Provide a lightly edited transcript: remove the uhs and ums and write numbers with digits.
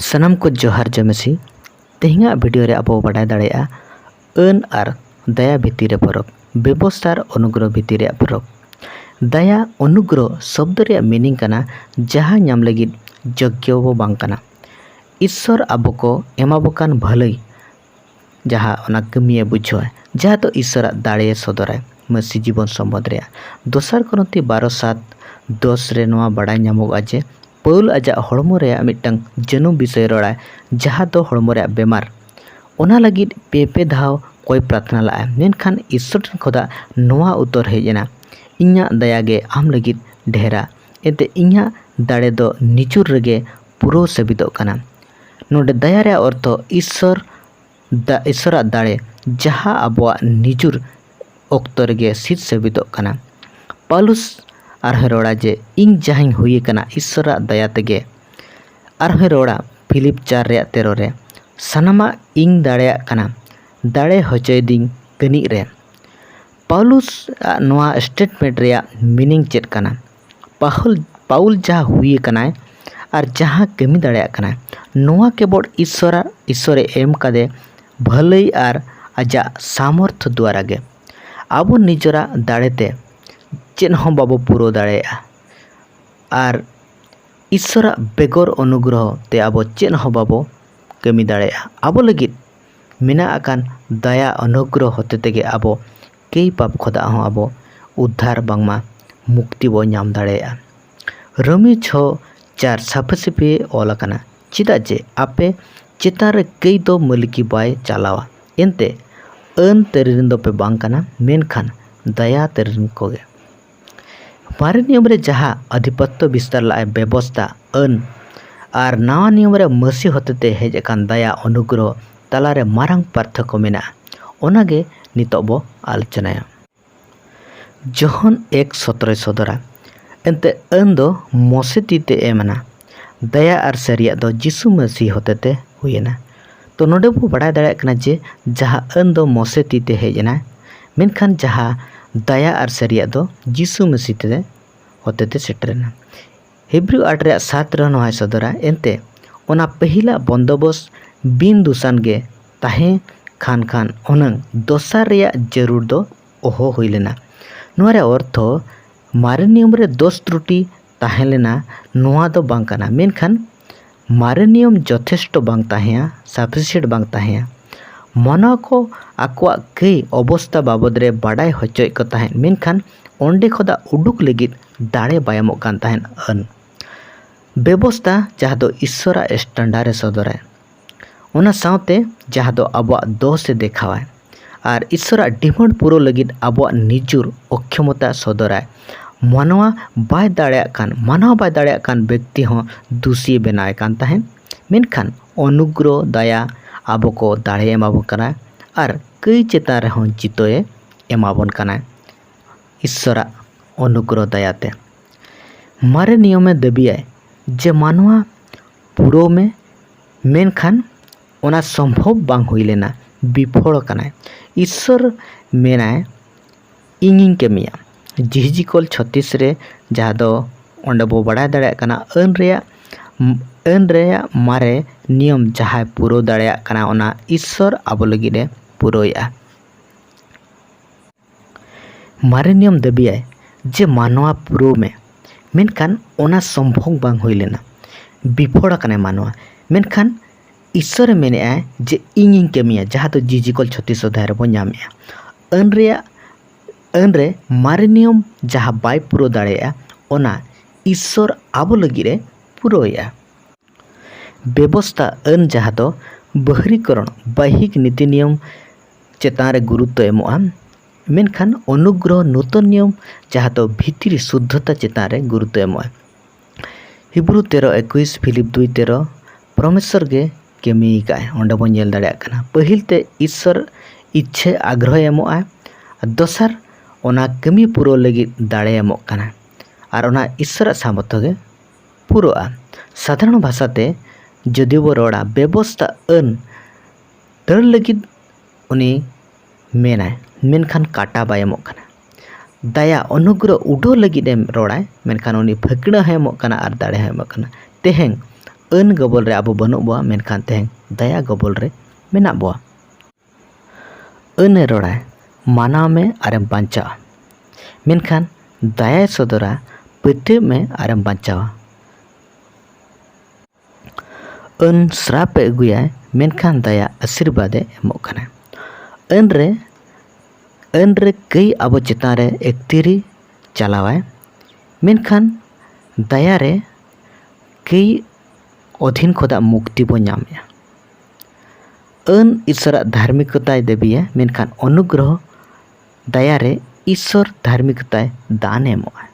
सनम को जोहार जमेसी तेहिंगा वीडियो रे अब बाडाय दाड़ेया अन और दया भितर रे फरक व्यवस्था और अनुग्रह भितर रे फरक। दया अनुग्रह शब्द रे मीनिंग कना जहां नाम लगी यज्ञ बो बांग कना। ईश्वर अब को एमाबोकान भलई जहां ओना कमिए बुझाय जहां तो ईश्वर दाड़े सदराय मसी जीवन सम्बन्ध रे दोसर करंती 12:7-10 रे नोआ बाडाय नामोगा जे पौल आजा हड़मो रे मिटंग जनु विषय रड़ाय जहां दो हड़मो रे बेमार ओना लगिद पे धाव कोई प्रार्थना ला मेनखान ईश्वर खोदा नोआ उत्तर हेजना इन्या दया गे आम लगिद ढेरा एते इन्या दाड़े दो निचुर रेगे पुरो सबिदो कना। नोडे दया रे अर्थ ईश्वर दाड़े जहां आबो निचुर ओक्तो रेगे सिद सबिदो कना। पौलुस आरहे रोड़ा जे इन जहां हुई कना ईश्वर दया तेगे आरहे रोड़ा फिलिप 4:13 रे सनामा इन दाड़े कना दाड़े हचय दिं कनी रे। पौलुस नोआ स्टेटमेंट रे मीनिंग चेक कना पाउल जहां हुई कना और जहां कमी दाड़े कना नोआ केवल ईश्वर एम कदे भलई और आजा सामर्थ द्वारा गे आबो निजरा दाड़ेते चेन हों बाबो पुरो दाड़े और ईश्वर बेगर अनुग्रह ते आबो चेन हों बाबो कमी दाड़े आबो लगिद मेना आकान दया अनुग्रह होते तेगे आबो कई पाप खोदा हों आबो उद्धार बांगमा मुक्ति बो नाम दाड़े। रोमी 6:4 साफे साफे ऑल कना चिदा जे आपे चेतार कई दो मलिकी बाय चलावा एनते अन तेरिन दो पे बांग कना मेनखान दया तेरिन कोगे। मारे नियम रे जहां अधिपत्य विस्तार लाए व्यवस्था अन और नवा नियम रे मसी होते हेज कान दया अनुग्रह तलारे मारंग पार्थक्य मेना ओनागे नितो बो आलोचनाया। जोहन 1:17 सदरा एनते अन दो मोसे तीते एमना दया और सरिया दो जिसु मसीह होते हुईना। तो नोडे बो बड़ा दाड़ा कना जे जहां अन दो मोसे तीते हेजना मेनखान जहां दया और सरिया दो जिसु मसीह ते होते सेटरना। हिब्रू 8:7 रे नोहाय सदरा एनते ओना पहिला बंदोबस्त बिन दुसान गे ताहे खान ओनंग दोसार रे जरूर दो ओहो हुई लेना। नोरे अर्थ मारे नियम रे दोष त्रुटि ताहे लेना नोआ दो बांग कना मेनखान मारे नियम यथेष्ट बांग ताहेया सफिशिएंट बांग ताहेया मना को आकुआ कई अवस्था बाबद रे बाडाय हचय को ताहेन मेनखान ओंडे खोदा उडुक लगिद दाड़े बायमो कान ताहेन अन व्यवस्था जहां दो ईश्वर स्टैंडर्ड सदराय ओना सावते जहां दो आबो दोष से देखावाय और ईश्वर डिमांड पूरो लगिद आबो निजुर अक्षमता सदराय मानवा बाय दाड़े कान व्यक्ति हों दोषी बनाए कान ताहेन मेनखान अनुग्रह दया आबो को दाड़े एमाबो कना और कई चेता रे हों जितोए एमाबोन कना ईश्वर अनुग्रह दयाते। मारे नियमे दबियाय जे मानवा पुरो में मेनखान ओना संभव बांग हुई लेना विफल कना ईश्वर मेनाय इंगिंग केमिया जिहिजिकल 36 रे जहां दो ओंडे बो बड़ा दाड़ा कना अन रे मारे नियम जहां पुरो दाड़ा कना ओना ईश्वर आबो लगिदे पुरोया। मारे नियम दबियाय जे मानवा पुरो में मेनखान ओना संभव बांग हुई लेना विफल कना मानवा मेनखान ईश्वर मेने जे इंगिंग केमिया जहां तो जिजिकल 36 अध्याय रे बो नामिया अन रे मारे नियम जहां बाय पुरो दाड़ेया ओना ईश्वर आबो लगिरे पुरोया। व्यवस्था अन जहां दो बहरीकरण बाहिक नीति नियम चेतान रे गुरुत्व एमोआ मेनखान अनुग्रह नूतन नियम जहां दो भितरी शुद्धता चेतान रे गुरुत्व एमोआ। हिब्रू 13:21 फिलिप 2:13 परमेश्वर गे केमी काय ओंडे बो नेल दाड़ा कना पहिल ते ईश्वर इच्छे आग्रह एमोआ दोसर ओना कमी पुरो लगी दाड़े एमोग कना और ओना ईश्वर सामर्थ्य गे पुरोआ। साधारण भाषाते जदि बो रोड़ा व्यवस्था अन दर लगिद उनी मेनाय मेनखान काटा बाय एमोग कना दया अनुग्रह उडो लगिद एम रोड़ा मेनखान उनी फकड़ा एमोग कना और दाड़े एमोग कना तेहें ᱟᱹᱱ ᱜᱚᱵᱚᱞ ᱨᱮ ᱟᱵᱚ ᱵᱟᱹᱱᱩᱜ ᱵᱚᱣᱟ, ᱢᱮᱱᱠᱷᱟन ᱛᱮᱦᱮᱧ ᱫᱟᱭᱟ ᱜᱚᱵᱚᱞ ᱨᱮ ᱢᱮᱱᱟᱜ ᱵᱚᱣᱟ। ᱟᱹᱱᱮ ᱨᱚᱲᱟ ᱢᱟᱱᱟᱣ ᱢᱮ ᱟᱨᱮᱢ ᱵᱟᱧᱪᱟᱜᱼᱟ, ᱢᱮᱱᱠᱷᱟन ᱫᱟᱭᱟᱭ ᱥᱚᱫᱚᱨᱟ ᱯᱟᱹᱛᱭᱟᱹᱜ ᱢᱮ ᱟᱨᱮᱢ ᱵᱟᱧᱪᱟᱣᱟ। ᱟᱹᱱ ᱥᱨᱟᱯᱮ ᱟᱹᱜᱩᱭᱟᱭ, ᱢᱮᱱᱠᱷᱟन ᱫᱟᱭᱟ ᱟᱥᱤᱨᱵᱟᱫᱮ ᱮᱢᱚᱜ ᱠᱟᱱᱟ। ᱟᱹᱱ ᱨᱮ ᱠᱟᱹᱭ ᱟᱵᱚ ᱪᱮᱛᱟन ᱨᱮ ᱮᱠᱛᱤᱨᱤ ᱪᱟᱞᱟᱣᱟᱭ, ᱢᱮᱱᱠᱷᱟन ᱫᱟᱭᱟ ᱨᱮ ᱠᱟᱹᱭ অধীন ᱠᱷᱚᱱᱟᱜ ᱢᱩᱠᱛᱤ ᱵᱚ ᱧᱟᱢᱮᱜᱼᱟ। ᱟᱹᱱ ᱤᱥᱥᱚᱨᱟᱜ ᱫᱷᱟᱨᱢᱤᱠᱚᱛᱟᱭ ᱫᱟᱹᱵᱤᱭᱟ, ᱢᱮᱱᱠᱷᱟन ᱚᱱᱩᱜᱨᱚᱦᱚ ᱫᱟᱭᱟ ᱨᱮ ᱤᱥᱥᱚᱨ ᱫᱷᱟᱨᱢᱤᱠᱚᱛᱟᱭ ᱫᱟᱱ ᱮᱢᱚᱜᱼᱟ।